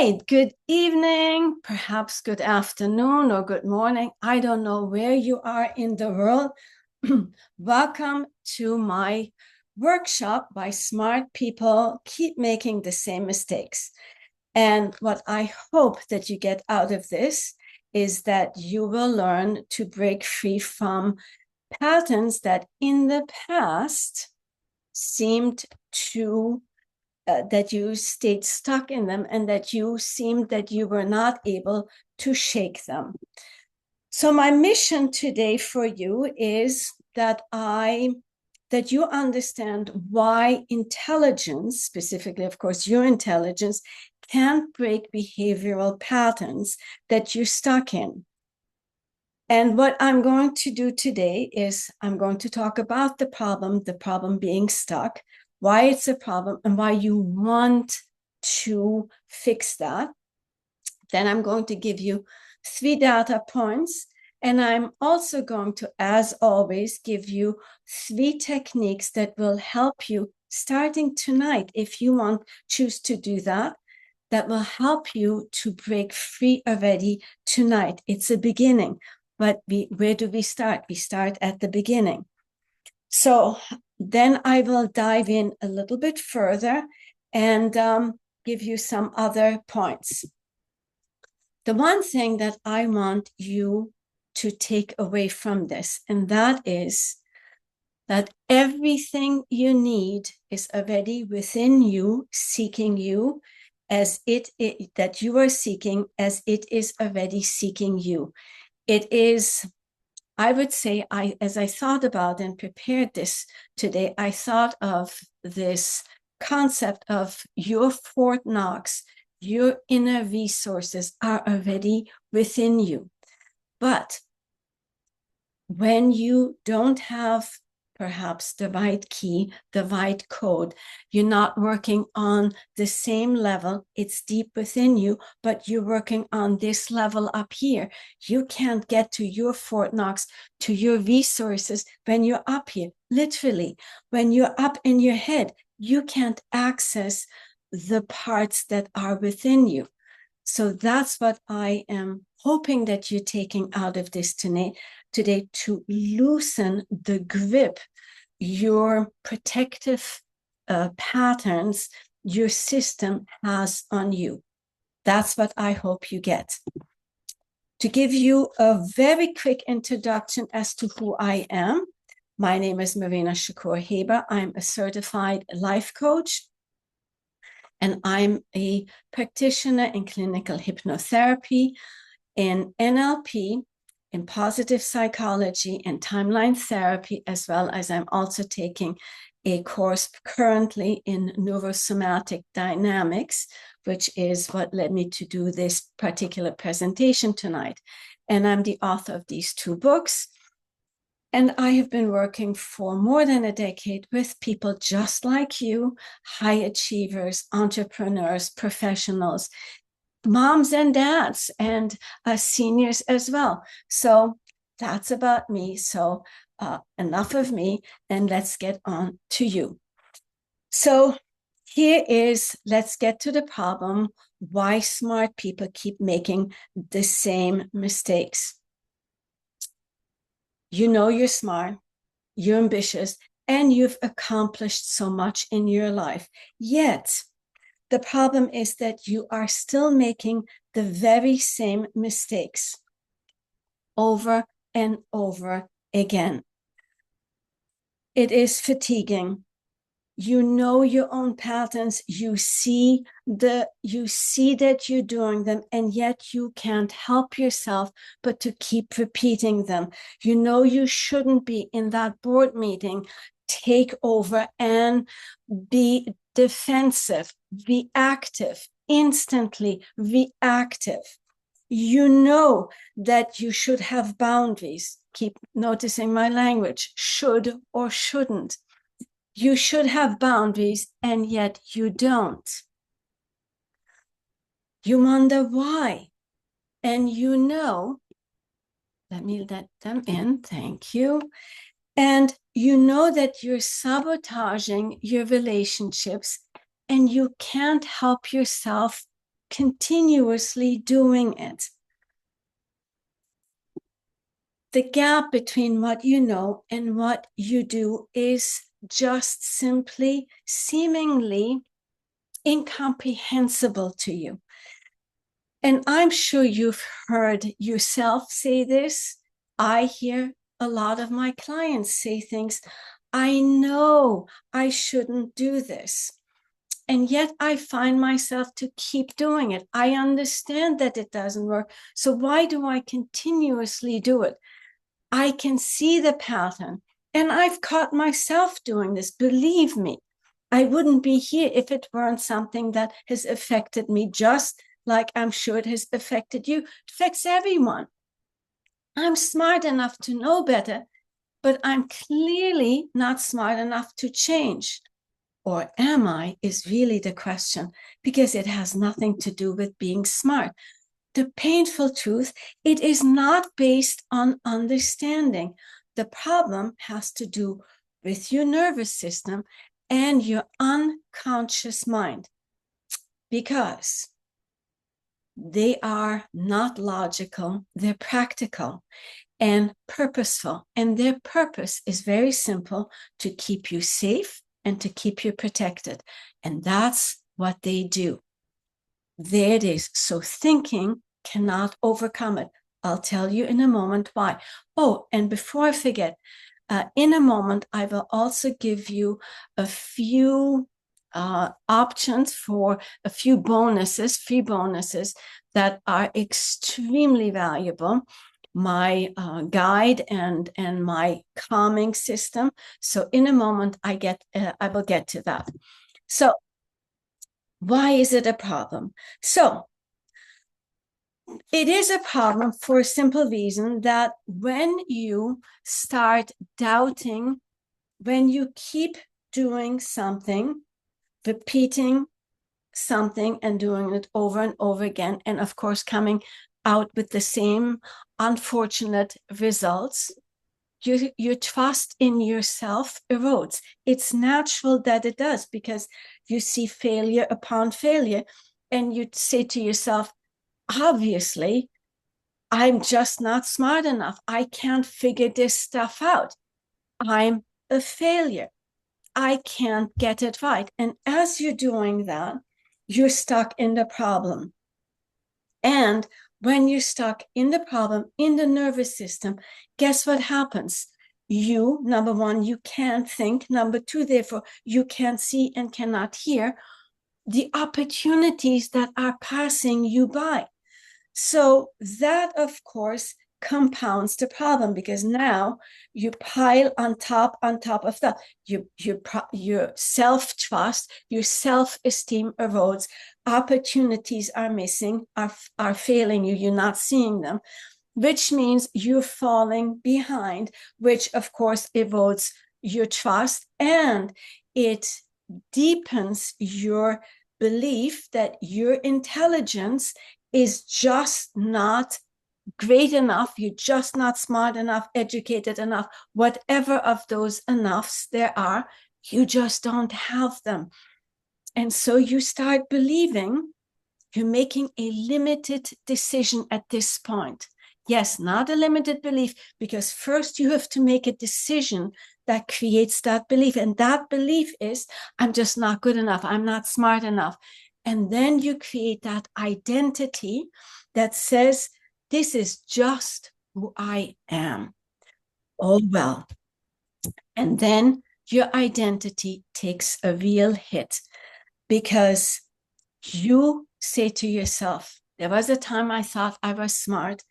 right, good evening, perhaps good afternoon or good morning. I don't know where you are in the world. Welcome to my workshop by Smart People Keep Making the Same Mistakes. And what I hope that you get out of this is that you will learn to break free from patterns that in the past seemed to that you stayed stuck in them and that you seemed that you were not able to shake them. So my mission today for you is that you understand why intelligence, specifically, of course, your intelligence, can't break behavioral patterns that you're stuck in. And what I'm going to do today is I'm going to talk about the problem being stuck, why it's a problem, and why you want to fix that. Then I'm going to give you 3 data points. And I'm also going to, as always, give you 3 techniques that will help you starting tonight, if you choose to do that, that will help you to break free already tonight. It's a beginning, but where do we start? We start at the beginning. So then I will dive in a little bit further and give you some other points. The one thing that I want you to take away from this, and that is that everything you need is already within you, seeking you as that you are seeking as it is already seeking you. It is, I would say, as I thought about and prepared this today, I thought of this concept of your Fort Knox, your inner resources are already within you. But when you don't have perhaps the right key, the right code, you're not working on the same level, it's deep within you, but you're working on this level up here. You can't get to your Fort Knox, to your resources when you're up here. Literally, when you're up in your head, you can't access the parts that are within you. So that's what I am hoping that you're taking out of this today, to loosen the grip, your protective patterns your system has on you. That's what I hope you get. To give you a very quick introduction as to who I am, my name is Marina Shakur-Haber. I'm a certified life coach, and I'm a practitioner in clinical hypnotherapy, in NLP, in positive psychology, and timeline therapy, as well as I'm also taking a course currently in neurosomatic dynamics, which is what led me to do this particular presentation tonight. And I'm the author of these 2 books. And I have been working for more than a decade with people just like you, high achievers, entrepreneurs, professionals, moms and dads, and seniors as well. So that's about me. So enough of me, and let's get on to you. So let's get to the problem, why smart people keep making the same mistakes. You know you're smart, you're ambitious, and you've accomplished so much in your life. Yet, the problem is that you are still making the very same mistakes over and over again. It is fatiguing. You know your own patterns. You see that you're doing them, and yet you can't help yourself but to keep repeating them. You know you shouldn't be in that board meeting, take over and be defensive, reactive, instantly reactive. You know that you should have boundaries. Keep noticing my language, should or shouldn't. You should have boundaries, and yet you don't. You wonder why. And you know, let me let them in, thank you. And you know that you're sabotaging your relationships, and you can't help yourself continuously doing it. The gap between what you know and what you do is just simply seemingly incomprehensible to you. And I'm sure you've heard yourself say this. I hear a lot of my clients say things, I know I shouldn't do this. And yet I find myself to keep doing it. I understand that it doesn't work. So why do I continuously do it? I can see the pattern. And I've caught myself doing this. Believe me, I wouldn't be here if it weren't something that has affected me, just like I'm sure it has affected you. It affects everyone. I'm smart enough to know better, but I'm clearly not smart enough to change. Or am I, is really the question, because it has nothing to do with being smart. The painful truth, it is not based on understanding. The problem has to do with your nervous system and your unconscious mind, because they are not logical, they're practical and purposeful. And their purpose is very simple: to keep you safe and to keep you protected. And that's what they do. There it is. So thinking cannot overcome it. I'll tell you in a moment why. Oh, and before I forget, in a moment, I will also give you a few options for a few bonuses, free bonuses that are extremely valuable. My guide and my calming system. So in a moment, I will get to that. So why is it a problem? So it is a problem for a simple reason that when you start doubting, when you keep doing something, repeating something and doing it over and over again, and of course coming out with the same unfortunate results, your trust in yourself erodes. It's natural that it does, because you see failure upon failure and you say to yourself, obviously, I'm just not smart enough. I can't figure this stuff out. I'm a failure. I can't get it right. And as you're doing that, you're stuck in the problem. And when you're stuck in the problem, in the nervous system, guess what happens? You, number one, you can't think. Number two, therefore, you can't see and cannot hear the opportunities that are passing you by. So that, of course, compounds the problem, because now you pile on top of that. Your self-trust, your self-esteem erodes. Opportunities are missing, are failing you. You're not seeing them, which means you're falling behind, which of course erodes your trust, and it deepens your belief that your intelligence is just not great enough. You're just not smart enough, educated enough, whatever of those enoughs there are, you just don't have them. And so you start believing you're making a limited decision at this point. Yes, not a limited belief, because first you have to make a decision that creates that belief. And that belief is, I'm just not good enough. I'm not smart enough. And then you create that identity that says, this is just who I am. Oh, well. And then your identity takes a real hit, because you say to yourself, there was a time I thought I was smart,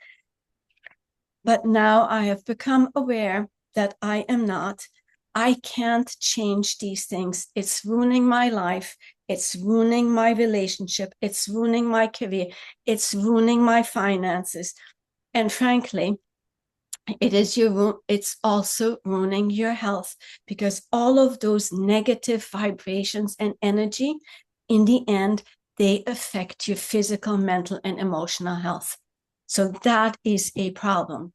but now I have become aware that I am not. I can't change these things. It's ruining my life. It's ruining my relationship. It's ruining my career. It's ruining my finances. And frankly, it's also ruining your health, because all of those negative vibrations and energy, in the end, they affect your physical, mental, and emotional health. So that is a problem.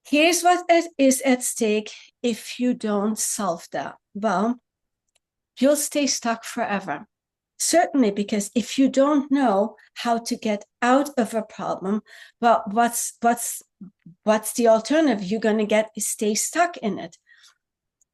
Here's what is at stake if you don't solve that. Well, you'll stay stuck forever. Certainly, because if you don't know how to get out of a problem, well, what's the alternative? You're going to stay stuck in it.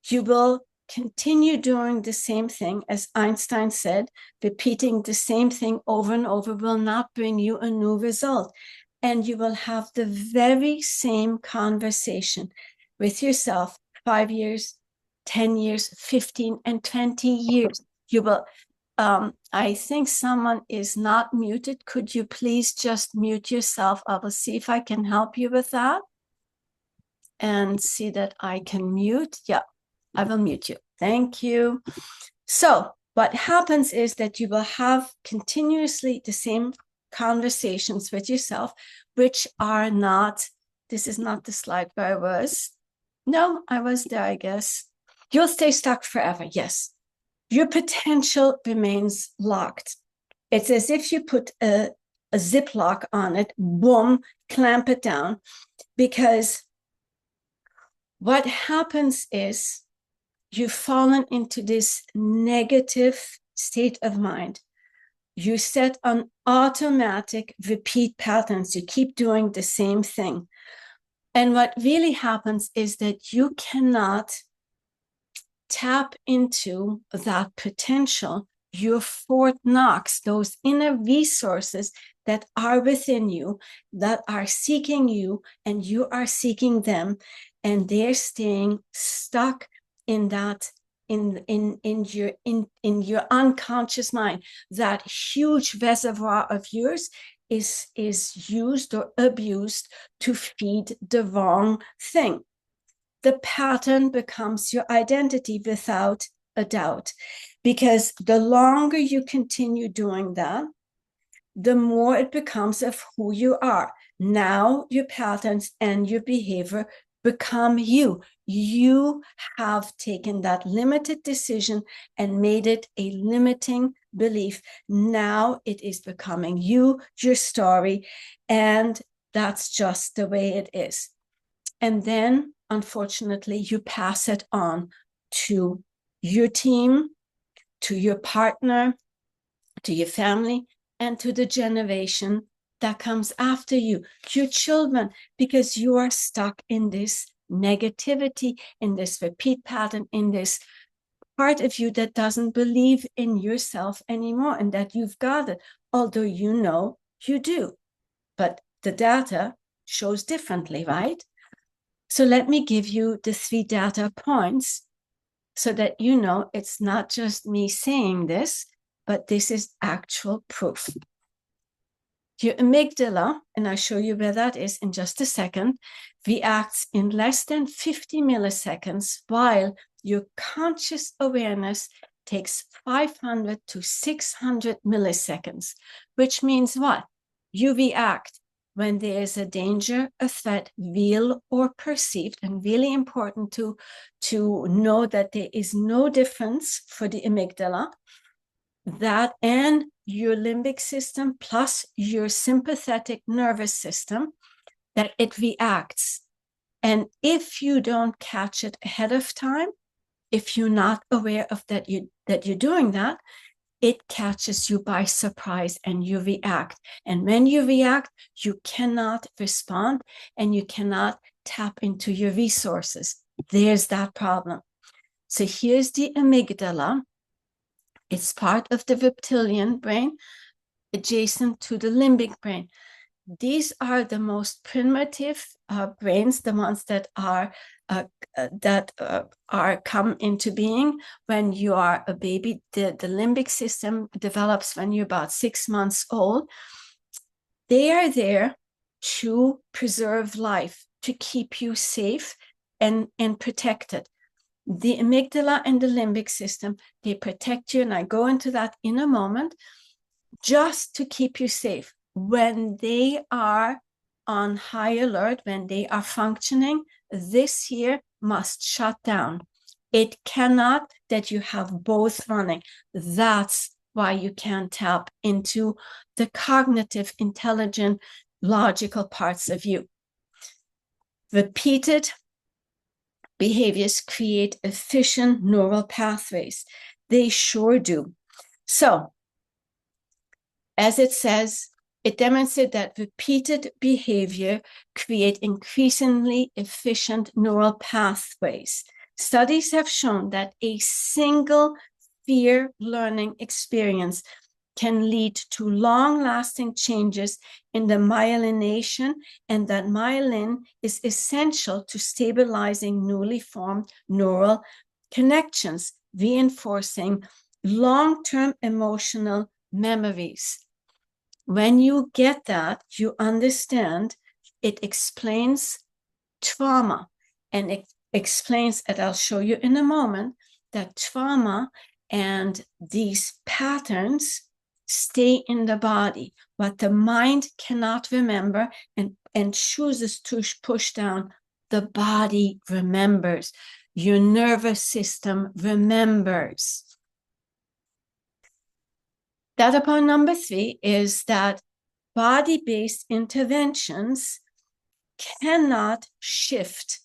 You will continue doing the same thing. As Einstein said, repeating the same thing over and over will not bring you a new result. And you will have the very same conversation with yourself 5 years, 10 years, 15 and 20 years. You will, I think someone is not muted. Could you please just mute yourself? I will see if I can help you with that and see that I can mute. Yeah, I will mute you. Thank you. So what happens is that you will have continuously the same conversations with yourself, which are not, this is not the slide where I was. No, I was there, I guess. You'll stay stuck forever. Yes. Your potential remains locked. It's as if you put a ziplock on it, boom, clamp it down, because what happens is you've fallen into this negative state of mind. You set on automatic repeat patterns. You keep doing the same thing. And what really happens is that you cannot tap into that potential, your Fort Knox, those inner resources that are within you, that are seeking you, and you are seeking them, and they're staying stuck in that, in your unconscious mind. That huge reservoir of yours is used or abused to feed the wrong thing. The pattern becomes your identity without a doubt, because the longer you continue doing that, the more it becomes of who you are. Now your patterns and your behavior become you. You have taken that limited decision and made it a limiting belief. Now it is becoming you, your story, and that's just the way it is. And then, unfortunately, you pass it on to your team, to your partner, to your family, and to the generation that comes after you, your children, because you are stuck in this negativity, in this repeat pattern, in this part of you that doesn't believe in yourself anymore and that you've got it, although you know you do. But the data shows differently, right? So let me give you the 3 data points so that you know it's not just me saying this, but this is actual proof. Your amygdala, and I'll show you where that is in just a second, reacts in less than 50 milliseconds, while your conscious awareness takes 500 to 600 milliseconds, which means what? You react when there is a danger, a threat, real or perceived, and really important to know that there is no difference for the amygdala, that and your limbic system plus your sympathetic nervous system, that it reacts. And if you don't catch it ahead of time, if you're not aware of that you're doing that, it catches you by surprise and you react. And when you react, you cannot respond and you cannot tap into your resources. There's that problem. So here's the amygdala. It's part of the reptilian brain, adjacent to the limbic brain. These are the most primitive brains, the ones that are come into being when you are a baby. The limbic system develops when you're about 6 months old. They are there to preserve life, to keep you safe and protected. The amygdala and the limbic system, they protect you, and I go into that in a moment, just to keep you safe. When they are on high alert, when they are functioning, this here must shut down. It cannot that you have both running. That's why you can't tap into the cognitive, intelligent, logical parts of you. Repeated behaviors create efficient neural pathways. They sure do. So As it says, it demonstrated that repeated behavior create increasingly efficient neural pathways. Studies have shown that a single fear learning experience can lead to long-lasting changes in the myelination, and that myelin is essential to stabilizing newly formed neural connections, reinforcing long-term emotional memories. When you get that, you understand it explains trauma, and it explains, and I'll show you in a moment, that trauma and these patterns stay in the body. What the mind cannot remember and chooses to push down, the body remembers. Your nervous system remembers. Data point number 3 is that body-based interventions cannot shift.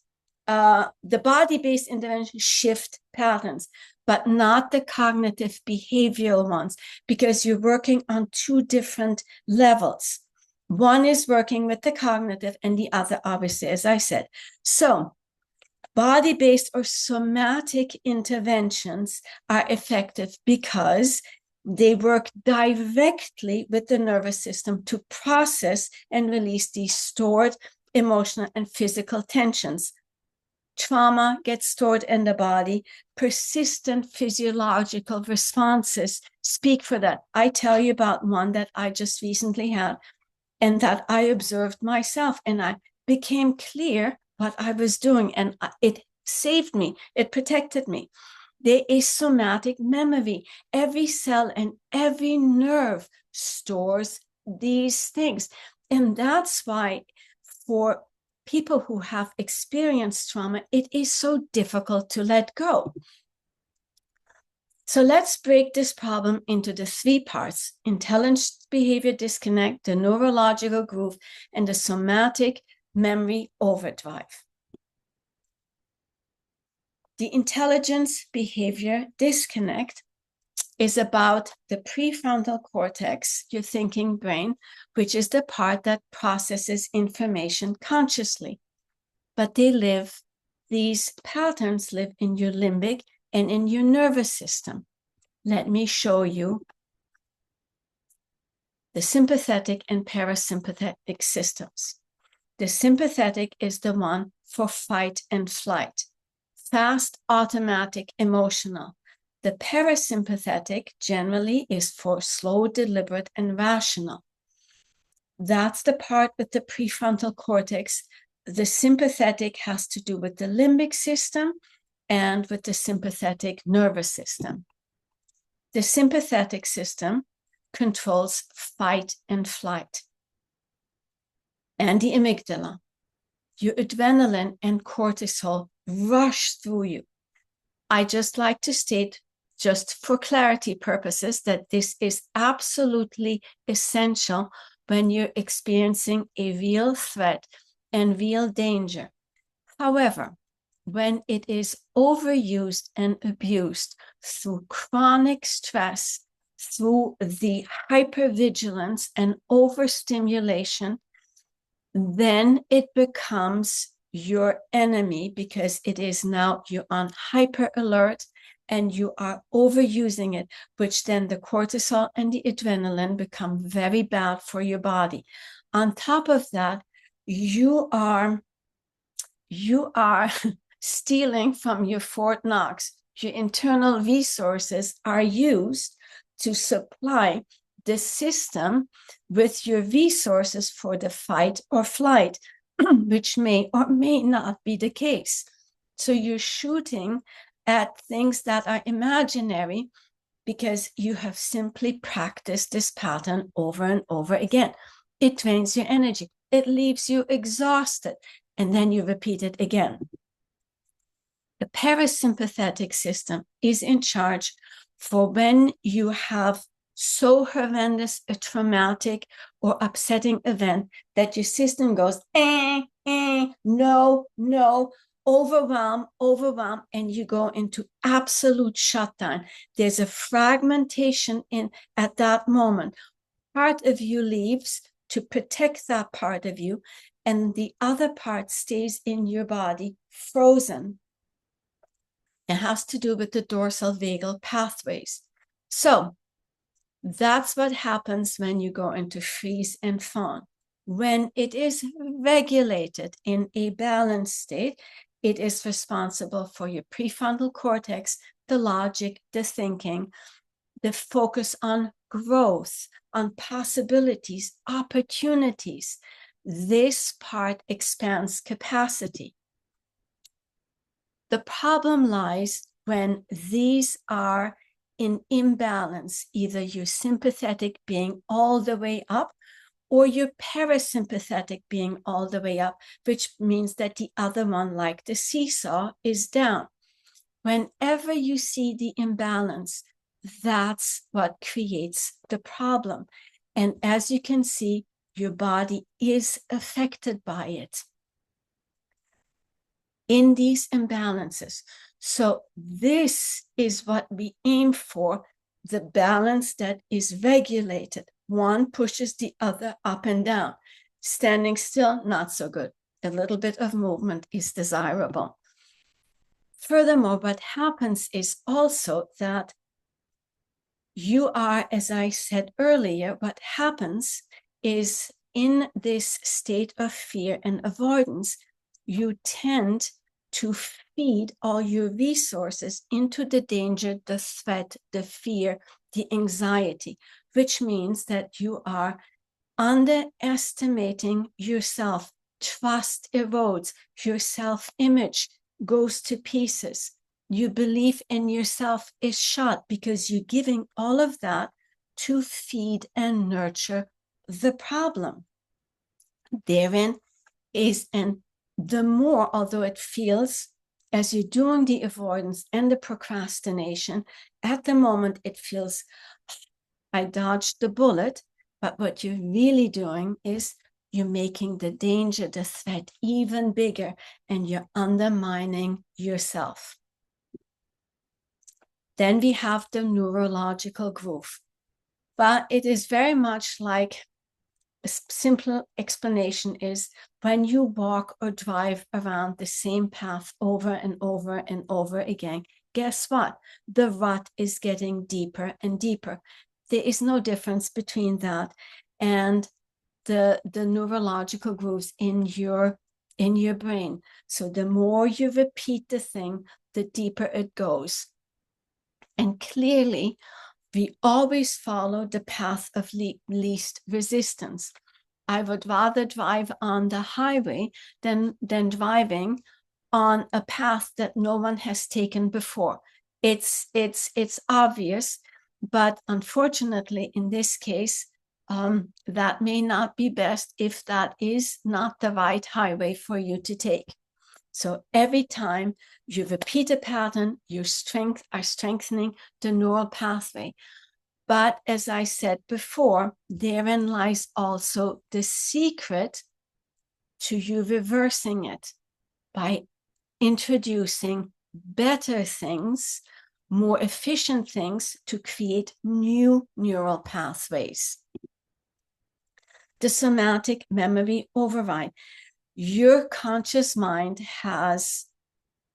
The body-based interventions shift patterns, but not the cognitive behavioral ones, because you're working on two different levels. One is working with the cognitive and the other, obviously, as I said. So body-based or somatic interventions are effective because they work directly with the nervous system to process and release these stored emotional and physical tensions. Trauma gets stored in the body. Persistent physiological responses speak for that. I tell you about one that I just recently had and that I observed myself, and I became clear what I was doing, and it saved me. It protected me. There is somatic memory. Every cell and every nerve stores these things. And that's why for people who have experienced trauma, it is so difficult to let go. So let's break this problem into the 3 parts: intelligence behavior disconnect, the neurological groove, and the somatic memory overdrive. The intelligence behavior disconnect is about the prefrontal cortex, your thinking brain, which is the part that processes information consciously. But these patterns live in your limbic and in your nervous system. Let me show you the sympathetic and parasympathetic systems. The sympathetic is the one for fight and flight, fast, automatic, emotional. The parasympathetic generally is for slow, deliberate, and rational. That's the part with the prefrontal cortex. The sympathetic has to do with the limbic system and with the sympathetic nervous system. The sympathetic system controls fight and flight. And the amygdala, your adrenaline and cortisol rush through you. I just like to state, just for clarity purposes, that this is absolutely essential when you're experiencing a real threat and real danger. However, when it is overused and abused through chronic stress, through the hypervigilance and overstimulation, then it becomes your enemy, because it is now you're on hyper alert and you are overusing it, which then the cortisol and the adrenaline become very bad for your body. On top of that, you are stealing from your Fort Knox. Your internal resources are used to supply the system with your resources for the fight or flight, which may or may not be the case. So you're shooting at things that are imaginary because you have simply practiced this pattern over and over again. It drains your energy. It leaves you exhausted. And then you repeat it again. The parasympathetic system is in charge for when you have so horrendous a traumatic or upsetting event that your system goes, no, overwhelm, and you go into absolute shutdown. There's a fragmentation at that moment. part of you leaves to protect that part of you, and the other part stays in your body frozen. It has to do with the dorsal vagal pathways. So that's what happens when you go into freeze and fawn. When it is regulated in a balanced state, it is responsible for your prefrontal cortex, the logic, the thinking, the focus on growth, on possibilities, opportunities. This part expands capacity. The problem lies when these are in imbalance, either your sympathetic being all the way up or your parasympathetic being all the way up, which means that the other one, like the seesaw, is down. Whenever you see the imbalance, that's what creates the problem. And as you can see, your body is affected by it in these imbalances. So this is what we aim for, the balance that is regulated. One pushes the other up and down. Standing still, not so good. A little bit of movement is desirable. Furthermore, what happens is also that you are, as I said earlier, what happens is in this state of fear and avoidance, you tend to feed all your resources into the danger, the threat, the fear, the anxiety, which means that you are underestimating yourself. Trust erodes, your self-image goes to pieces. Your belief in yourself is shot because you're giving all of that to feed and nurture the problem. Therein is, and the more, although it feels, as you're doing the avoidance and the procrastination, at the moment it feels, I dodged the bullet, but what you're really doing is you're making the danger, the threat even bigger, and you're undermining yourself. Then we have the neurological groove. But it is very much like, a simple explanation is when you walk or drive around the same path over and over and over again, guess what? The rut is getting deeper and deeper. There is no difference between that and the neurological grooves in your brain. So the more you repeat the thing, the deeper it goes. And clearly, we always follow the path of least resistance. I would rather drive on the highway than driving on a path that no one has taken before. It's obvious, but unfortunately, in this case, that may not be best if that is not the right highway for you to take. So every time you repeat a pattern, you are strengthening the neural pathway. But as I said before, therein lies also the secret to you reversing it by introducing better things, more efficient things to create new neural pathways. The somatic memory override. Your conscious mind has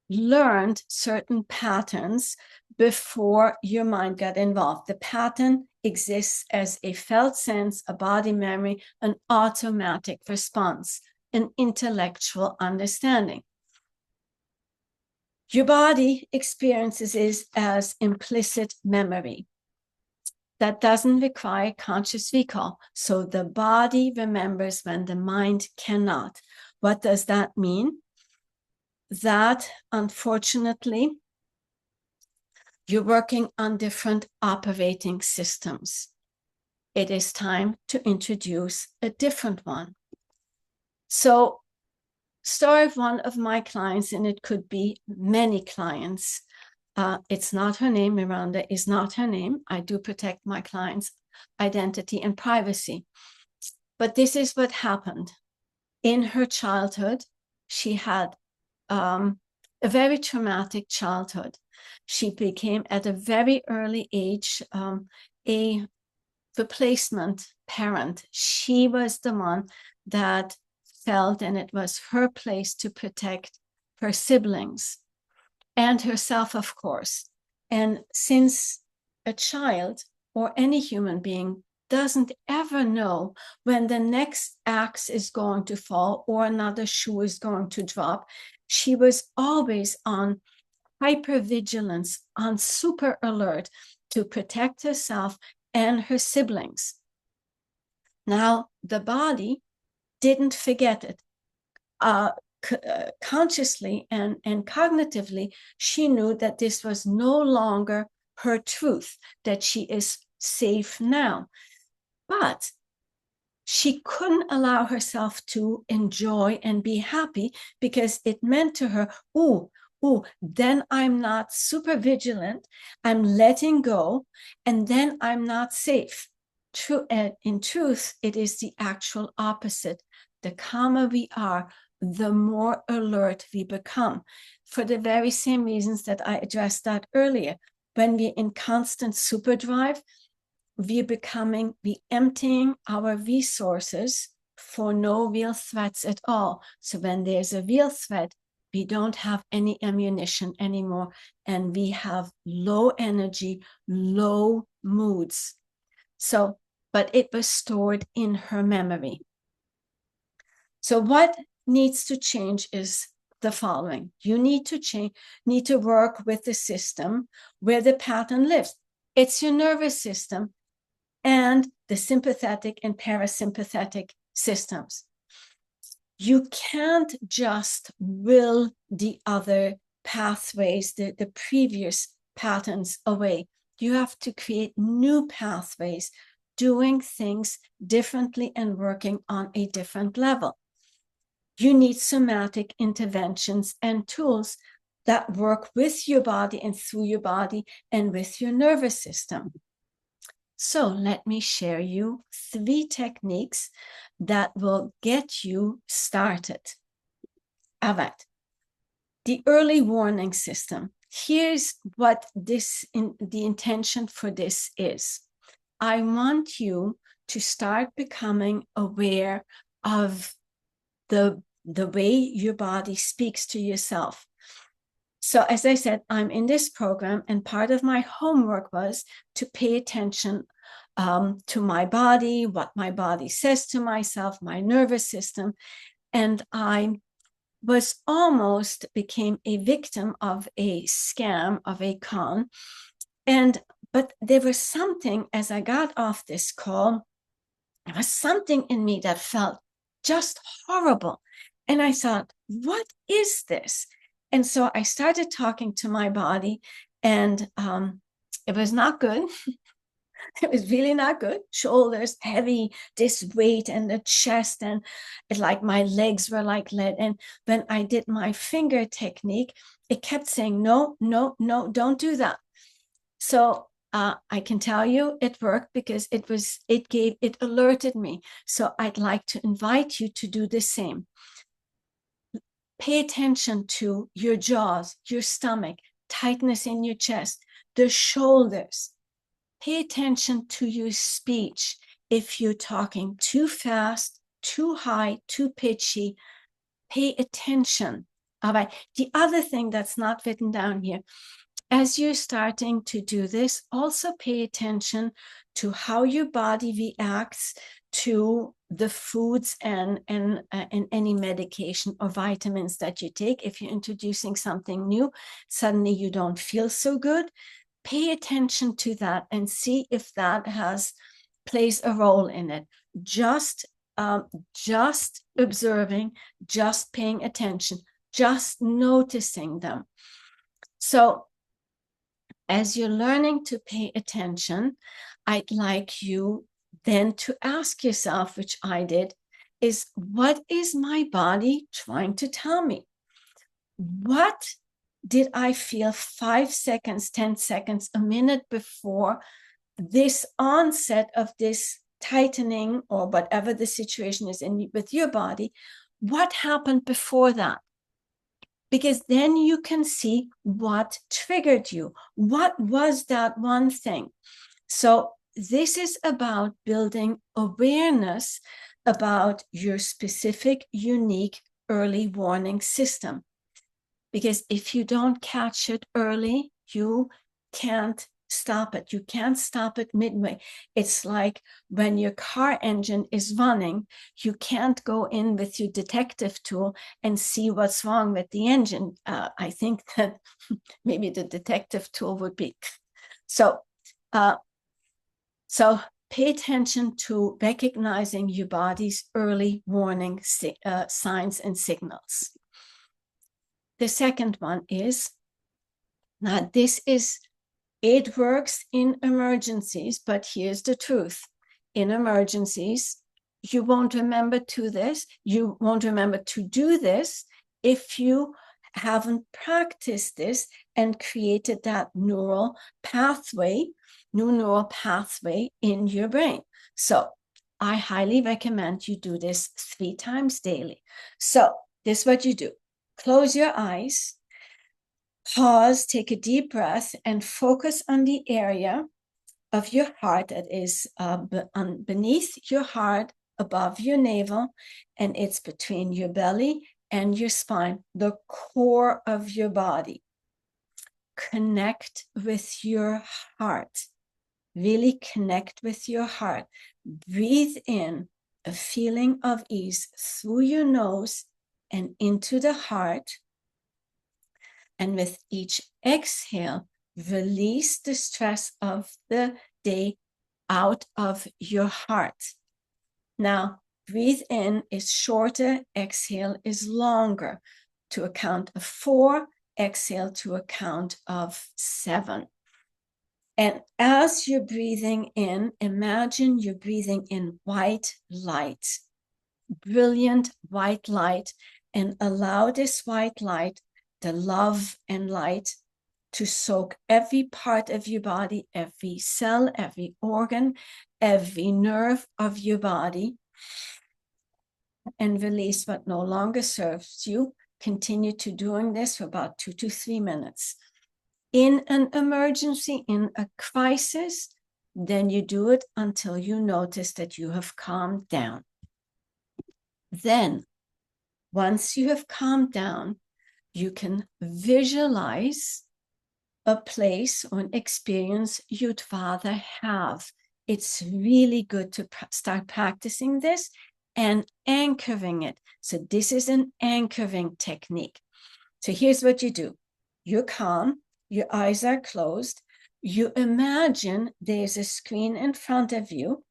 learned certain patterns before your mind got involved. The pattern exists as a felt sense, a body memory, an automatic response, an intellectual understanding. Your body experiences it as implicit memory. That doesn't require conscious recall. So the body remembers when the mind cannot. What does that mean? That, unfortunately, you're working on different operating systems. It is time to introduce a different one. So, story of one of my clients, and it could be many clients. It's not her name. Miranda is not her name. I do protect my clients' identity and privacy. But this is what happened. In her childhood, she had a very traumatic childhood. She became, at a very early age, a replacement parent. She was the one that felt, and it was her place to protect her siblings and herself, of course. And since a child or any human being doesn't ever know when the next axe is going to fall or another shoe is going to drop, she was always on hypervigilance, on super alert to protect herself and her siblings. Now, the body didn't forget it. Consciously and cognitively, she knew that this was no longer her truth, that she is safe now. But she couldn't allow herself to enjoy and be happy because it meant to her, then I'm not super vigilant, I'm letting go, and then I'm not safe. In truth, it is the actual opposite. The calmer we are, the more alert we become, for the very same reasons that I addressed that earlier. When we're in constant superdrive, we're emptying our resources for no real threats at all. So when there's a real threat, we don't have any ammunition anymore, and we have low energy, low moods. So, but it was stored in her memory. So what needs to change is the following. You need to work with the system where the pattern lives. It's your nervous system and the sympathetic and parasympathetic systems. You can't just will the other pathways, the previous patterns away. You have to create new pathways, doing things differently and working on a different level. You need somatic interventions and tools that work with your body and through your body and with your nervous system. So let me share you 3 techniques that will get you started. All right. The early warning system. Here's what the intention for this is. I want you to start becoming aware of the way your body speaks to yourself. So as I said, I'm in this program, and part of my homework was to pay attention to my body, what my body says to myself, my nervous system. And I was almost became a victim of a scam, of a con. But there was something, as I got off this call, there was something in me that felt just horrible. And I thought, what is this? And so I started talking to my body, and it was not good. It was really not good. Shoulders heavy, this weight, and the chest, and it, like my legs were like lead. And when I did my finger technique, it kept saying, no, no, no, don't do that. So I can tell you it worked because it alerted me. So I'd like to invite you to do the same. Pay attention to your jaws, your stomach, tightness in your chest, the shoulders. Pay attention to your speech. If you're talking too fast, too high, too pitchy, pay attention. All right. The other thing that's not written down here, as you're starting to do this, also pay attention to how your body reacts to the foods and any medication or vitamins that you take. If you're introducing something new, suddenly you don't feel so good. Pay attention to that and see if that plays a role in it. Just observing, just paying attention, just noticing them. So as you're learning to pay attention, I'd like you then to ask yourself, which I did, is what is my body trying to tell me? What did I feel 5 seconds, 10 seconds, a minute before this onset of this tightening or whatever the situation is with your body? What happened before that? Because then you can see what triggered you. What was that one thing? So this is about building awareness about your specific, unique early warning system. Because if you don't catch it early, you can't stop it. You can't stop it midway. It's like when your car engine is running, you can't go in with your detective tool and see what's wrong with the engine. I think that maybe the detective tool would be. So pay attention to recognizing your body's early warning signs and signals. The second one is, now it works in emergencies, but here's the truth. In emergencies, you won't remember to do this if you haven't practiced this and created that new neural pathway in your brain. So I highly recommend you do this 3 times daily. So this is what you do. Close your eyes, pause, take a deep breath, and focus on the area of your heart that is beneath your heart, above your navel, and it's between your belly and your spine, the core of your body. Connect with your heart. Really connect with your heart. Breathe in a feeling of ease through your nose and into the heart. And with each exhale, release the stress of the day out of your heart. Now, breathe in is shorter, exhale is longer. To a count of 4, exhale to a count of 7. And as you're breathing in, imagine you're breathing in white light, brilliant white light, and allow this white light, the love and light, to soak every part of your body, every cell, every organ, every nerve of your body, and release what no longer serves you. Continue to doing this for about 2 to 3 minutes. In an emergency, in a crisis, then you do it until you notice that you have calmed down. Then, once you have calmed down, you can visualize a place or an experience you'd rather have. It's really good to start practicing this and anchoring it. So this is an anchoring technique. So here's what you do. You're calm, your eyes are closed, you imagine there's a screen in front of you,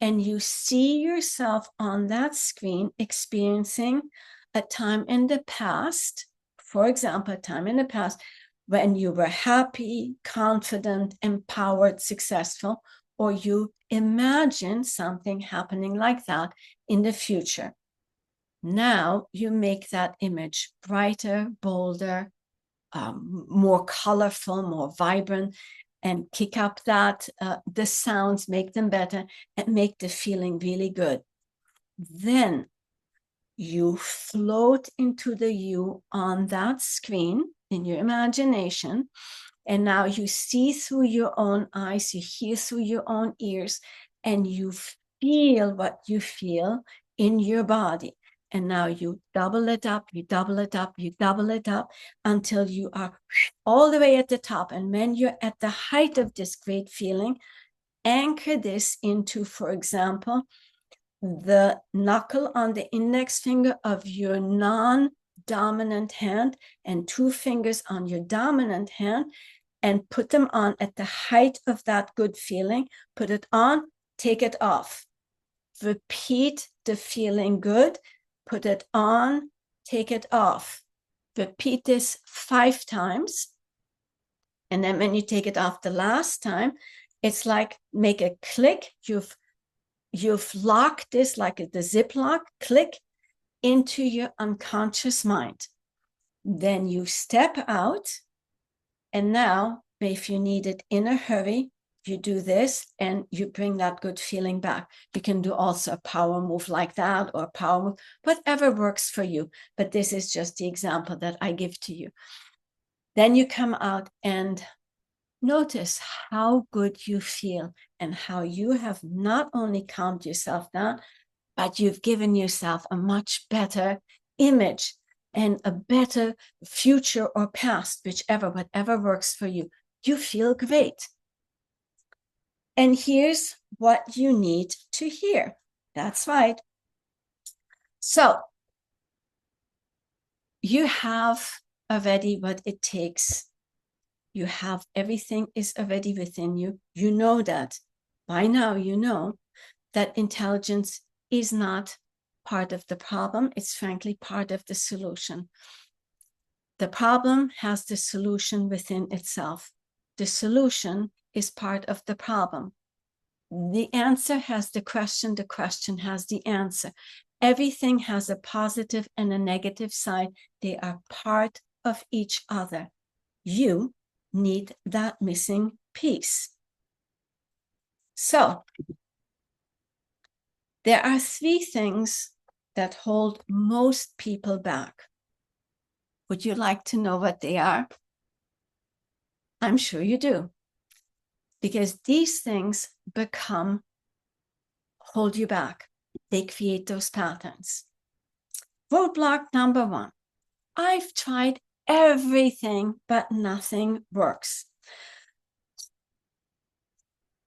and you see yourself on that screen experiencing a time in the past, for example, a time in the past when you were happy, confident, empowered, successful, or you imagine something happening like that in the future. Now you make that image brighter, bolder, more colorful, more vibrant, and kick up the sounds, make them better, and make the feeling really good. Then you float into the you on that screen in your imagination, and now you see through your own eyes, you hear through your own ears, and you feel what you feel in your body. And now you double it up, you double it up, you double it up until you are all the way at the top. And when you're at the height of this great feeling, anchor this into, for example, the knuckle on the index finger of your non-dominant hand and 2 fingers on your dominant hand, and put them on at the height of that good feeling. Put it on, take it off. Repeat the feeling good. Put it on, take it off. Repeat this 5 times. And then when you take it off the last time, it's like make a click. You've locked this like the Ziploc, click into your unconscious mind. Then you step out, and now if you need it in a hurry, you do this and you bring that good feeling back. You can do also a power move like that, or a power move, whatever works for you. But this is just the example that I give to you. Then you come out and Notice how good you feel and how you have not only calmed yourself down, but you've given yourself a much better image and a better future or past, whatever works for you. You feel great. And here's what you need to hear. That's right. So you have already what it takes. You have everything is already within you. You know that. By now, you know that intelligence is not part of the problem. It's frankly part of the solution. The problem has the solution within itself. The solution is part of the problem. The answer has the question has the answer. Everything has a positive and a negative side. They are part of each other. You need that missing piece. So, there are 3 things that hold most people back. Would you like to know what they are? I'm sure you do. Because these things hold you back. They create those patterns. Roadblock number 1. I've tried everything, but nothing works.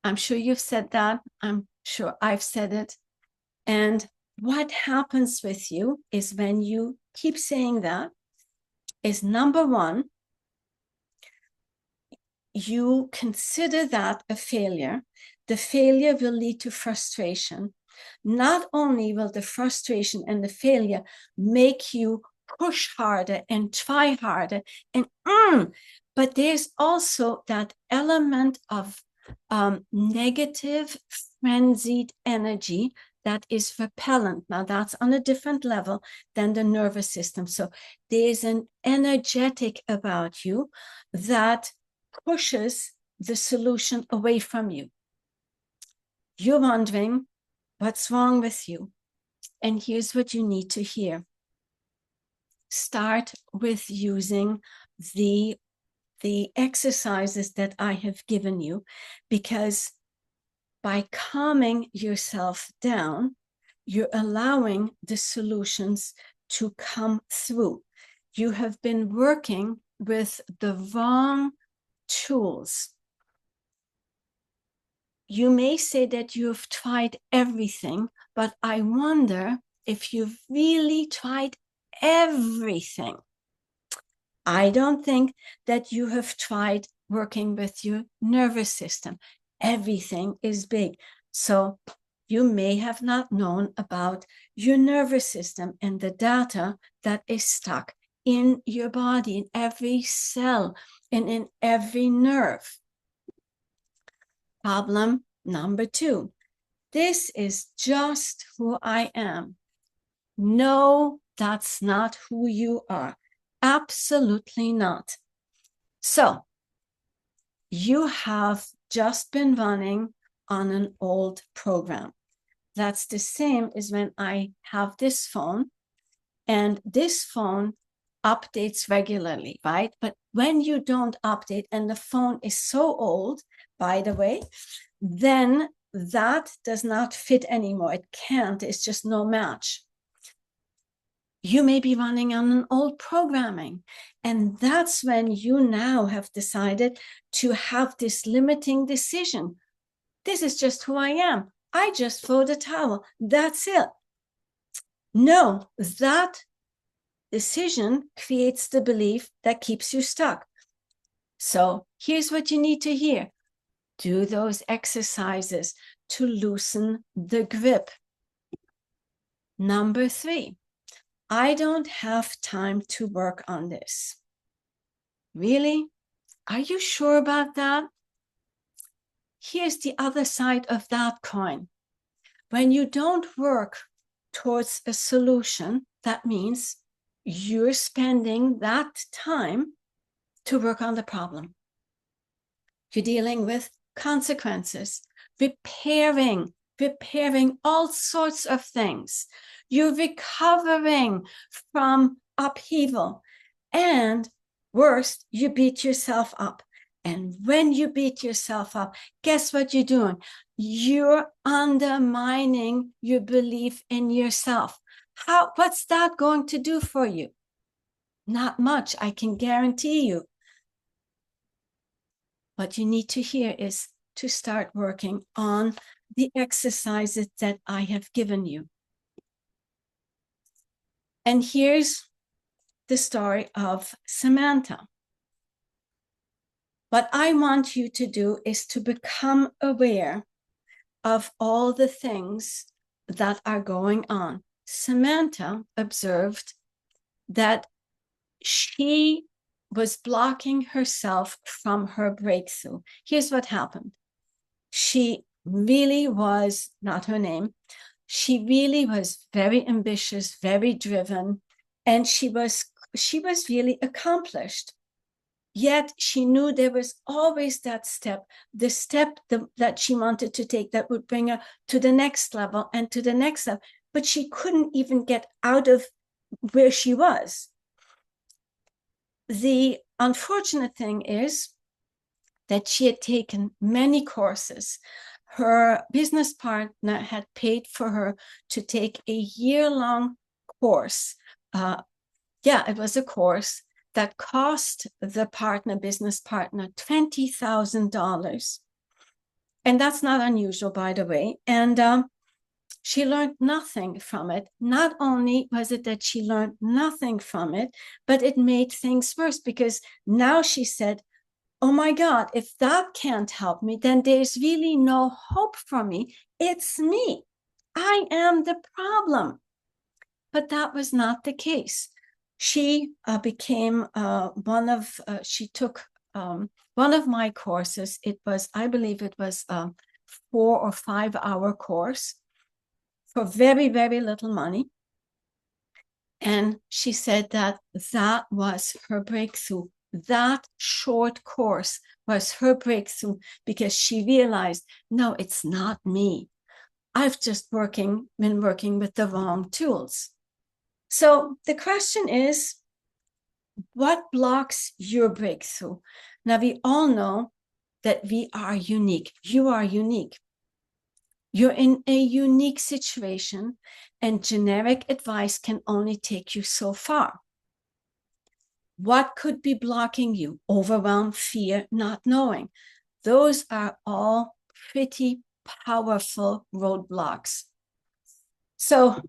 I'm sure you've said that. I'm sure I've said it. And what happens with you is when you keep saying that is number 1, you consider that a failure. The failure will lead to frustration. Not only will the frustration and the failure make you push harder and try harder, but there's also that element of negative, frenzied energy that is repellent. Now, that's on a different level than the nervous system. So there's an energetic about you that pushes the solution away from you. You're wondering what's wrong with you. And here's what you need to hear. Start with using the exercises that I have given you, because by calming yourself down, you're allowing the solutions to come through. You have been working with the wrong tools. You may say that you've tried everything, but I wonder if you've really tried everything. I don't think that you have tried working with your nervous system. Everything is big. So you may have not known about your nervous system and the data that is stuck in your body, in every cell and in every nerve. Problem number 2. This is just who I am. No, that's not who you are. Absolutely not. So, you have just been running on an old program. That's the same as when I have this phone, and this phone updates regularly, right? But when you don't update and the phone is so old, by the way, then that does not fit anymore. It can't, it's just no match. You may be running on an old programming. And that's when you now have decided to have this limiting decision. This is just who I am. I just throw the towel. That's it. No, that decision creates the belief that keeps you stuck. So here's what you need to hear. Do those exercises to loosen the grip. Number 3, I don't have time to work on this. Really? Are you sure about that? Here's the other side of that coin. When you don't work towards a solution, that means you're spending that time to work on the problem. You're dealing with consequences, repairing all sorts of things. You're recovering from upheaval. And worst, you beat yourself up. And when you beat yourself up, guess what you're doing? You're undermining your belief in yourself. What's that going to do for you? Not much, I can guarantee you. What you need to hear is to start working on the exercises that I have given you. And here's the story of Samantha. What I want you to do is to become aware of all the things that are going on. Samantha observed that she was blocking herself from her breakthrough. Here's what happened. She really was, not her name, she really was very ambitious, very driven, and she was really accomplished. Yet she knew there was always that step, the step that she wanted to take that would bring her to the next level and to the next level. But she couldn't even get out of where she was. The unfortunate thing is that she had taken many courses. Her business partner had paid for her to take a year-long course. It was a course that cost the business partner $20,000. And that's not unusual, by the way. And she learned nothing from it. Not only was it that she learned nothing from it, but it made things worse, because now she said, oh my God, if that can't help me, then there's really no hope for me. It's me. I am the problem. But that was not the case. She became she took one of my courses. It was, I believe it was a 4 or 5 hour course for very, very little money. And she said that that was her breakthrough. That short course was her breakthrough, because she realized, no, it's not me. I've just been working with the wrong tools. So the question is, what blocks your breakthrough? Now, we all know that we are unique. You are unique. You're in a unique situation, and generic advice can only take you so far. What could be blocking you? Overwhelm, fear, not knowing. Those are all pretty powerful roadblocks. So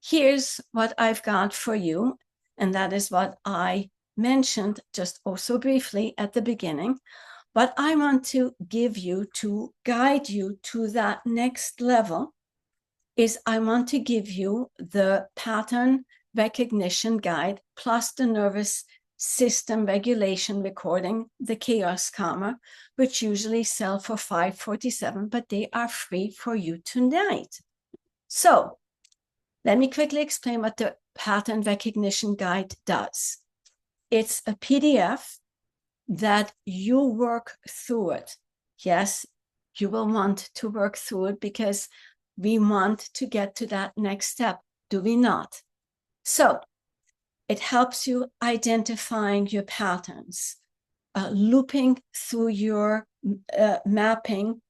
here's what I've got for you, and that is what I mentioned just also briefly at the beginning. What I want to give you to guide you to that next level is I want to give you the pattern recognition guide plus the nervous system regulation recording, the chaos calmer, which usually sell for $547, but they are free for you tonight. So let me quickly explain what the pattern recognition guide does. It's a PDF that you work through it. Yes, you will want to work through it, because we want to get to that next step, do we not? So it helps you identifying your patterns, looping through your mapping.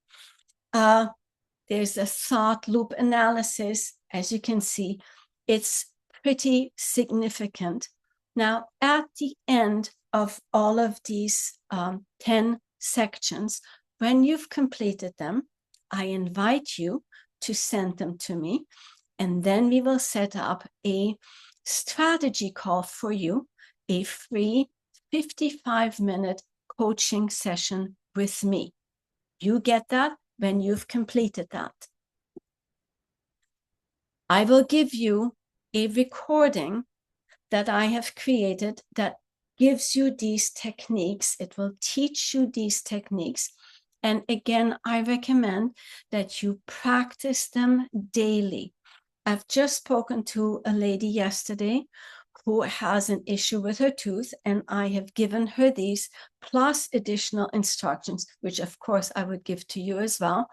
There's a thought loop analysis. As you can see, it's pretty significant. Now, at the end of all of these 10 sections, when you've completed them, I invite you to send them to me, and then we will set up a strategy call for you, a free 55-minute coaching session with me. You get that when you've completed that. I will give you a recording that I have created that gives you these techniques. It will teach you these techniques. And again, I recommend that you practice them daily. I've just spoken to a lady yesterday who has an issue with her tooth, and I have given her these plus additional instructions, which of course I would give to you as well,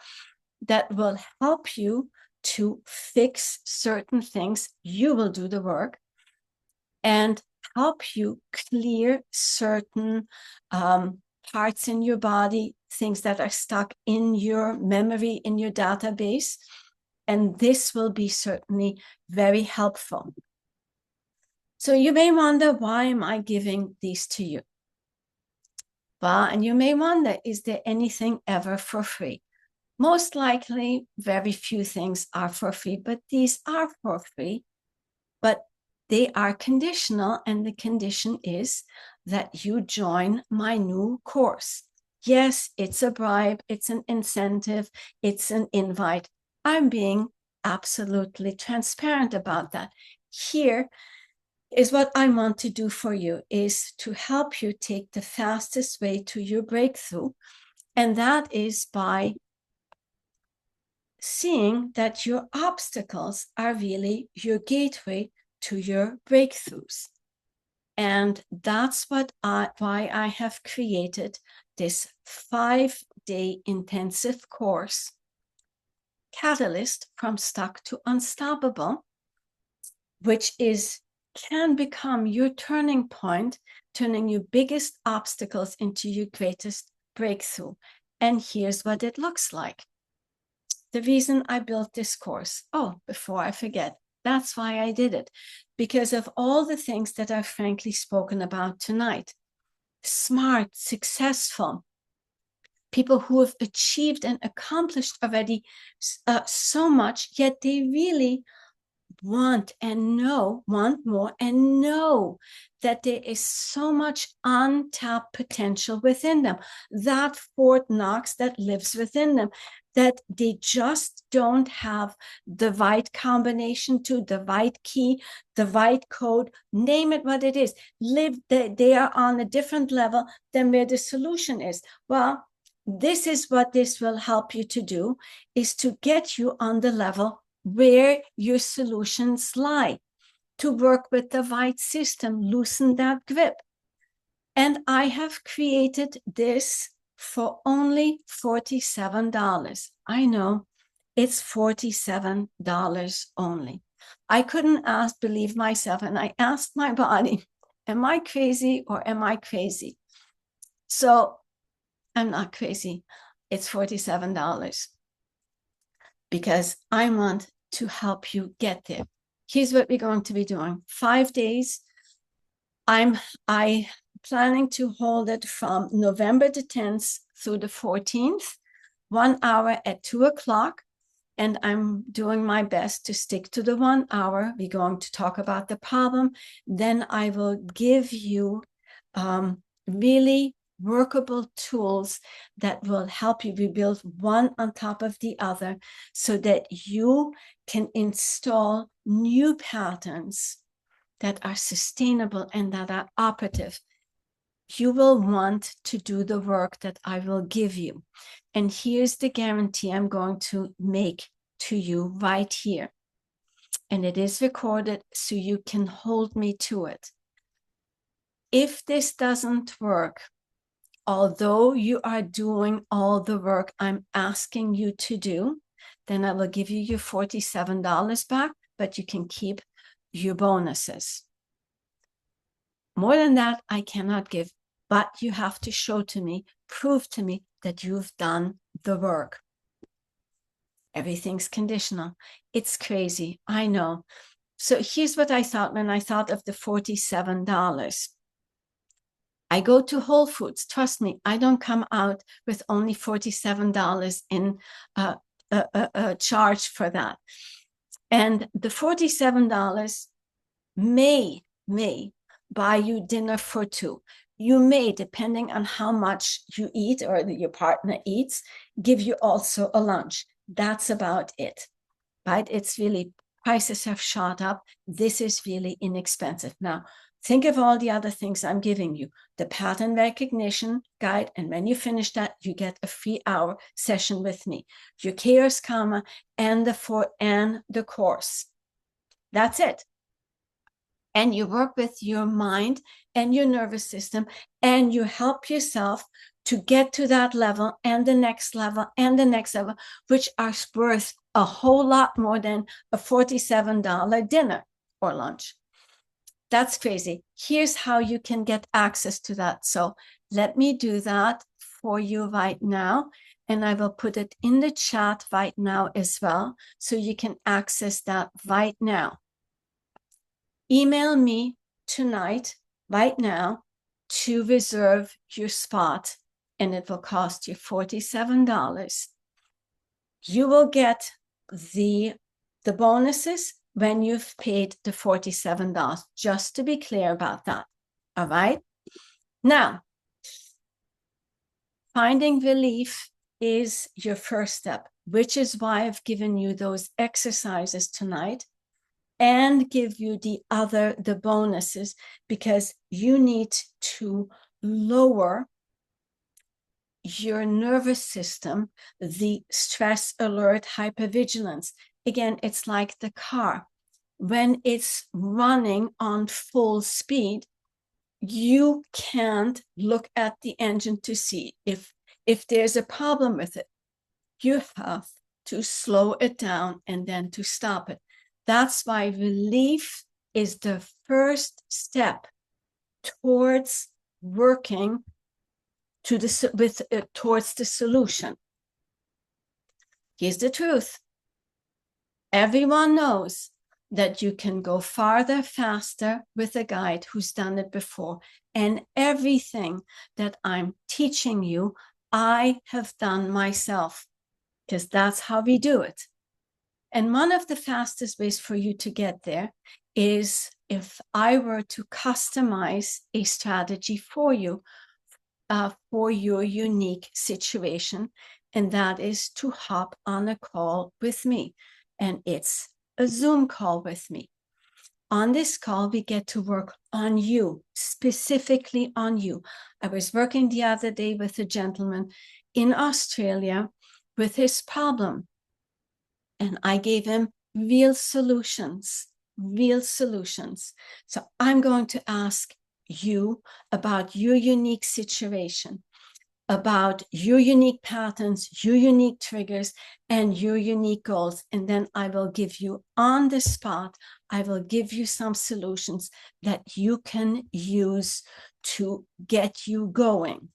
that will help you to fix certain things. You will do the work. And help you clear certain parts in your body, things that are stuck in your memory, in your database. And this will be certainly very helpful. So you may wonder, why am I giving these to you? Well, and you may wonder, is there anything ever for free? Most likely, very few things are for free, but these are for free. But they are conditional, and the condition is that you join my new course. Yes, it's a bribe, it's an incentive, it's an invite. I'm being absolutely transparent about that. Here is what I want to do for you, is to help you take the fastest way to your breakthrough. And that is by seeing that your obstacles are really your gateway to your breakthroughs. And that's why I have created this 5-day intensive course, Catalyst from Stuck to Unstoppable, which can become your turning point, turning your biggest obstacles into your greatest breakthrough. And here's what it looks like. The reason I built this course, before I forget, that's why I did it, because of all the things that I've frankly spoken about tonight. Smart, successful people who have achieved and accomplished already so much, yet they really want more and know that there is so much untapped potential within them, that Fort Knox that lives within them, that they just don't have the right combination to, the right key, the right code, name it what it is. They are on a different level than where the solution is. Well, this is what this will help you to do, is to get you on the level where your solutions lie, to work with the right system, loosen that grip. And I have created this for only $47. I know, it's $47 only. I couldn't believe myself, and I asked my body, am I crazy or am I crazy? So I'm not crazy. It's $47 because I want to help you get there. Here's what we're going to be doing. 5 days. I'm planning to hold it from November the 10th through the 14th, 1 hour at 2 o'clock. And I'm doing my best to stick to the 1 hour. We're going to talk about the problem. Then I will give you really workable tools that will help you rebuild one on top of the other, so that you can install new patterns that are sustainable and that are operative. You will want to do the work that I will give you. And here's the guarantee I'm going to make to you right here. And it is recorded so you can hold me to it. If this doesn't work, although you are doing all the work I'm asking you to do, then I will give you your $47 back, but you can keep your bonuses. More than that, I cannot give, but you have to show to me, prove to me that you've done the work. Everything's conditional. It's crazy, I know. So here's what I thought when I thought of the $47. I go to Whole Foods. Trust me, I don't come out with only $47 in charge for that. And the $47 may buy you dinner for two. You may, depending on how much you eat or your partner eats, give you also a lunch. That's about it, right? It's really, prices have shot up. This is really inexpensive. Now, think of all the other things I'm giving you. The pattern recognition guide, and when you finish that, you get a 3-hour session with me. Your chaos karma and the course. That's it. And you work with your mind and your nervous system, and you help yourself to get to that level and the next level and the next level, which are worth a whole lot more than a $47 dinner or lunch. That's crazy. Here's how you can get access to that. So let me do that for you right now. And I will put it in the chat right now as well, so you can access that right now. Email me tonight, right now, to reserve your spot, and it will cost you $47. You will get the bonuses when you've paid the $47, just to be clear about that. All right? Now, finding relief is your first step, which is why I've given you those exercises tonight and give you the bonuses, because you need to lower your nervous system, the stress alert hypervigilance. Again, it's like the car. When it's running on full speed, you can't look at the engine to see if there's a problem with it. You have to slow it down and then to stop it. That's why relief is the first step towards working towards the solution. Here's the truth. Everyone knows that you can go farther, faster with a guide who's done it before. And everything that I'm teaching you, I have done myself, because that's how we do it. And one of the fastest ways for you to get there is if I were to customize a strategy for you, for your unique situation, and that is to hop on a call with me. And it's a Zoom call with me. On this call, we get to work on you, specifically on you. I was working the other day with a gentleman in Australia with his problem, and I gave him real solutions. So I'm going to ask you about your unique situation, about your unique patterns, your unique triggers, and your unique goals. And then I will give you on the spot, I will give you some solutions that you can use to get you going.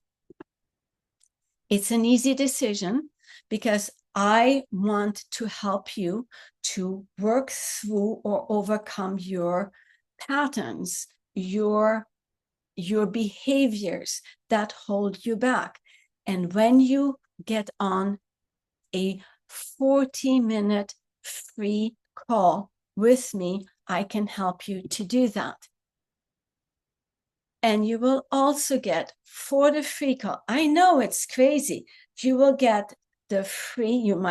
It's an easy decision because I want to help you to work through or overcome your patterns, your behaviors that hold you back. And when you get on a 40-minute free call with me, I can help you to do that. And you will also get, for the free call, I know it's crazy, you will get my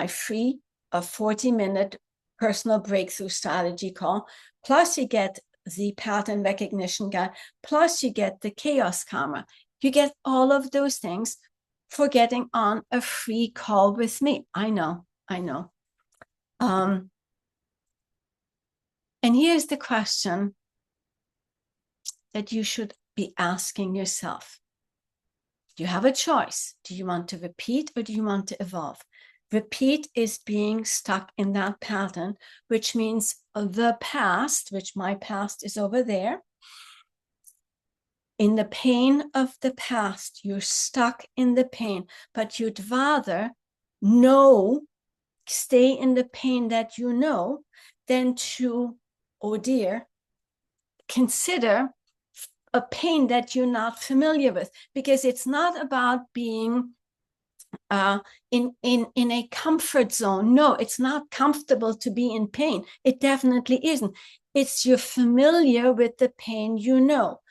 free 40-minute personal breakthrough strategy call, plus you get the pattern recognition guide, plus you get the chaos camera. You get all of those things for getting on a free call with me. I know. And here's the question that you should be asking yourself. You have a choice. Do you want to repeat or do you want to evolve? Repeat is being stuck in that pattern, which means the past, which my past is over there. In the pain of the past, you're stuck in the pain, but you'd rather stay in the pain that you know than to, oh dear, consider a pain that you're not familiar with, because it's not about being in a comfort zone. No, it's not comfortable to be in pain. It definitely isn't. It's you're familiar with the pain you know,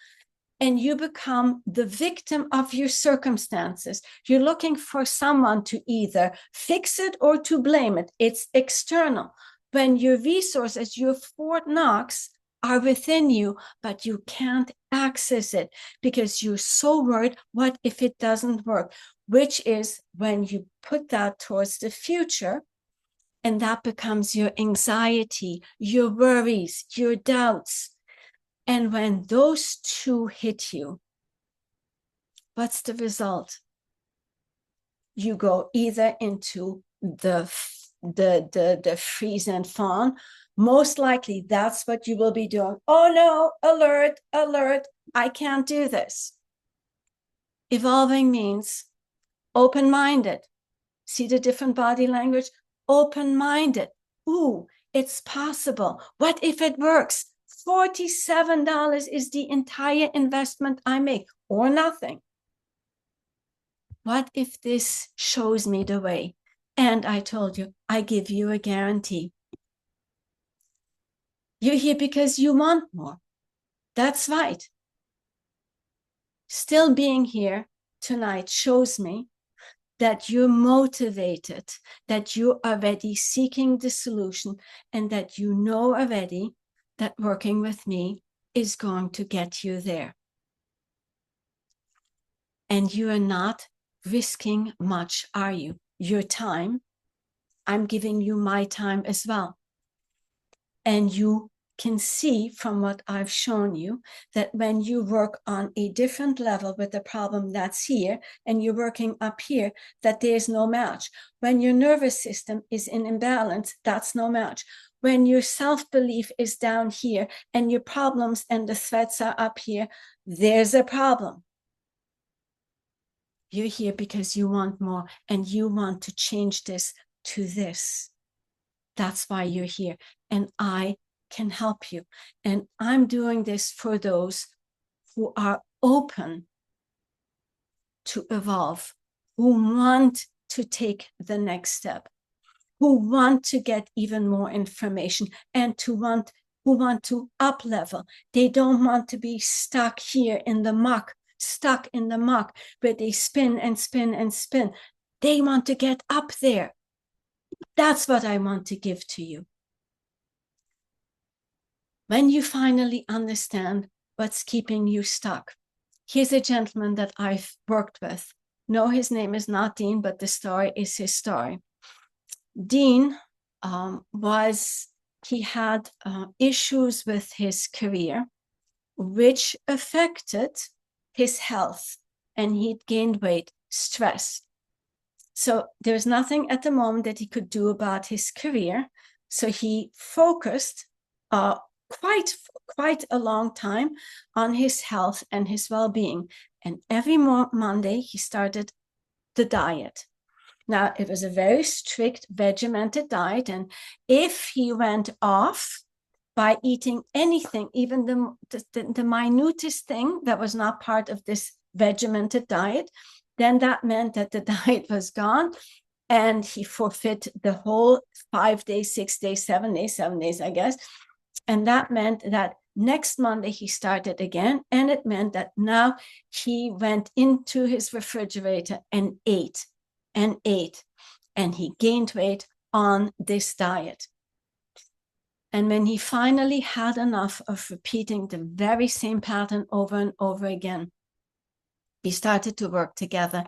and you become the victim of your circumstances. You're looking for someone to either fix it or to blame it. It's external. When your resources, your Fort Knox, are within you, but you can't access it because you're so worried, what if it doesn't work? Which is when you put that towards the future, and that becomes your anxiety, your worries, your doubts. And when those two hit you, what's the result? You go either into the the freeze and fawn, most likely that's what you will be doing. Oh no, alert, alert, I can't do this. Evolving means open-minded. See the different body language? Open-minded. Ooh, it's possible. What if it works? $47 is the entire investment I make, or nothing. What if this shows me the way? And I told you, I give you a guarantee. You're here because you want more. That's right. Still being here tonight shows me that you're motivated, that you're already seeking the solution, and that you know already that working with me is going to get you there. And you are not risking much, are you? Your time. I'm giving you my time as well. And you can see from what I've shown you that when you work on a different level with the problem that's here and you're working up here, that there's no match. When your nervous system is in imbalance, that's no match. When your self-belief is down here and your problems and the threats are up here, there's a problem. You're here because you want more and you want to change this to this. That's why you're here. And I can help you. And I'm doing this for those who are open to evolve, who want to take the next step, who want to get even more information, and who want to up level. They don't want to be stuck here in the muck, where they spin and spin and spin. They want to get up there. That's what I want to give to you. When you finally understand what's keeping you stuck. Here's a gentleman that I've worked with. No, his name is not Dean, but the story is his story. Dean he had issues with his career, which affected his health, and he'd gained weight, stress. So there's nothing at the moment that he could do about his career. So he focused quite a long time on his health and his well-being. And every Monday he started the diet. Now, it was a very strict regimented diet. And if he went off by eating anything, even the minutest thing that was not part of this regimented diet, then that meant that the diet was gone and he forfeit the whole 5 days, 6 days, 7 days, I guess. And that meant that next Monday he started again. And it meant that now he went into his refrigerator and ate. And he gained weight on this diet. And when he finally had enough of repeating the very same pattern over and over again, we started to work together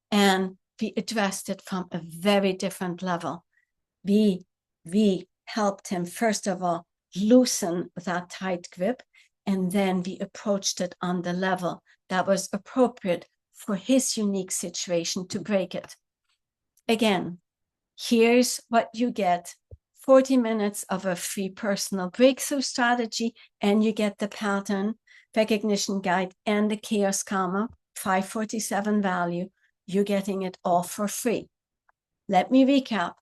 and we addressed it from a very different level. We helped him, first of all, loosen that tight grip, and then we approached it on the level that was appropriate for his unique situation to break it. Again, here's what you get: 40 minutes of a free personal breakthrough strategy, and you get the pattern recognition guide and the chaos karma 547 value. You're getting it all for free. Let me recap.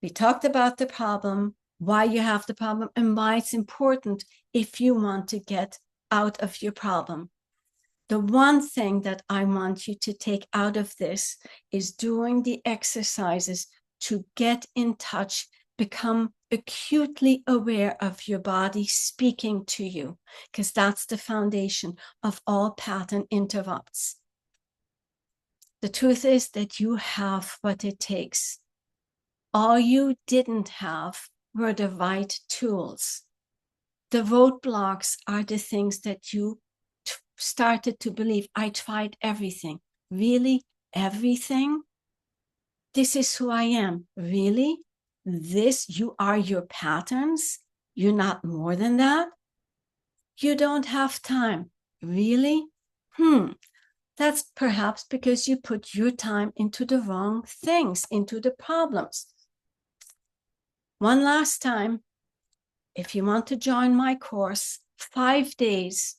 We talked about the problem, why you have the problem, and why it's important if you want to get out of your problem. The one thing that I want you to take out of this is doing the exercises to get in touch, become acutely aware of your body speaking to you, because that's the foundation of all pattern interrupts. The truth is that you have what it takes. All you didn't have were the right tools. The roadblocks are the things that you started to believe. I tried everything. Really? Everything? This is who I am. Really? You are your patterns? You're not more than that? You don't have time. Really? That's perhaps because you put your time into the wrong things, into the problems. One last time, if you want to join my course, 5 days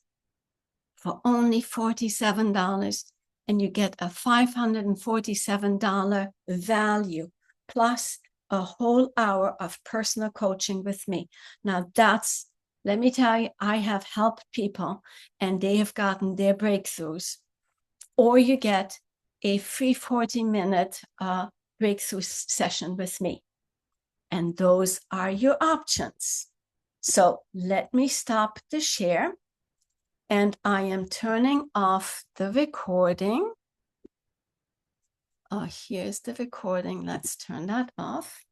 for only $47, and you get a $547 value plus a whole hour of personal coaching with me. Now that's, let me tell you, I have helped people and they have gotten their breakthroughs. Or you get a free 40-minute breakthrough session with me. And those are your options. So let me stop the share. And I am turning off the recording. Here's the recording. Let's turn that off.